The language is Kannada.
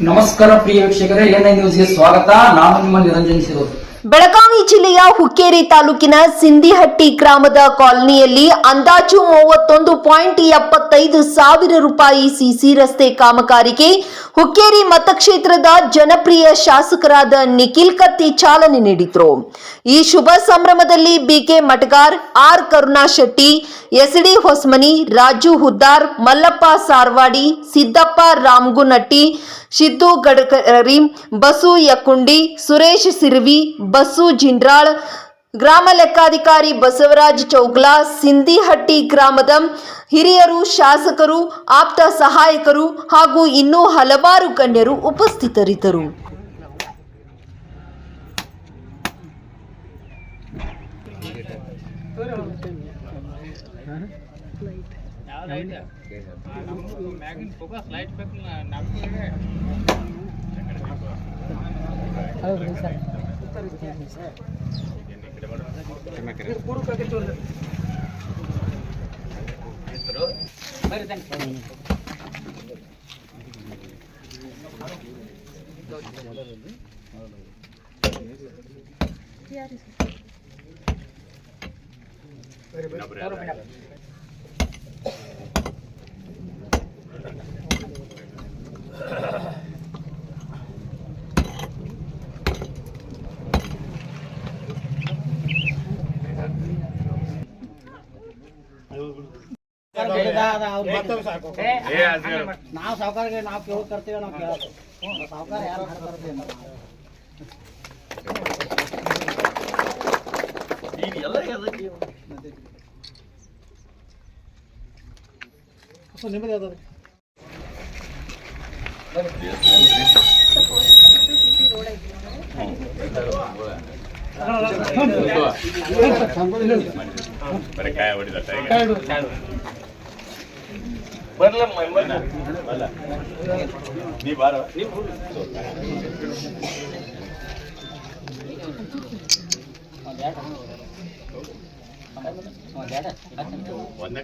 ನಮಸ್ಕಾರ ಪ್ರಿಯ ವೀಕ್ಷಕರೇ, ಎನ್ಐ ನ್ಯೂಸ್ಗೆ ಸ್ವಾಗತ. ನಾನು ನಿಮ್ಮ ನಿರಂಜನ್ ಶಿರೋಡ್. ಬೆಳಗಾವಿ ಜಿಲ್ಲೆಯ ಹುಕ್ಕೇರಿ ತಾಲೂಕಿನ ಸಿಂದಿಹಟ್ಟಿ ಗ್ರಾಮದ ಕಾಲನಿಯಲ್ಲಿ ಅಂದಾಜು 31.75 ರೂಪಾಯಿ ಸಿಸಿ ರಸ್ತೆ ಕಾಮಗಾರಿಗೆ ಹುಕ್ಕೇರಿ ಮತಕ್ಷೇತ್ರದ ಜನಪ್ರಿಯ ಶಾಸಕರಾದ ನಿಖಿಲ್ ಕತ್ತಿ ಚಾಲನೆ ನೀಡಿದರು. ಈ ಶುಭ ಸಂಭ್ರಮದಲ್ಲಿ B K Matagar, R Karunashetti, S D Hosamani, Raju Huddar, Mallappa Sarvadi, Siddappa Ramagunatti, Siddu Gadakari, Basu Yakkundi, Suresh Sirvi, Basu Jindral, ಗ್ರಾಮ ಲೆಕ್ಕಾಧಿಕಾರಿ ಬಸವರಾಜ್ ಚೌಗ್ಲಾ, ಸಿಂದಿಹಟ್ಟಿ ಗ್ರಾಮದ ಹಿರಿಯರು, ಶಾಸಕರು, ಆಪ್ತ ಸಹಾಯಕರು ಹಾಗೂ ಇನ್ನೂ ಹಲವಾರು ಗಣ್ಯರು ಉಪಸ್ಥಿತರಿದ್ದರು. ನಾವು ಸಾವುಕಾರಿಗೆ ನಾವು ಕೇಳೋದು ಕರ್ತೀವಿ, ನಾವು ಕೇಳೋದು ಸಾವುಕಾರ ಯಾರು ಮಾಡ್ತಾರೆ ನಿಮ್ಮದು ಯಾವ್ದು ನೀ ಬಾರ ಒಂದೇ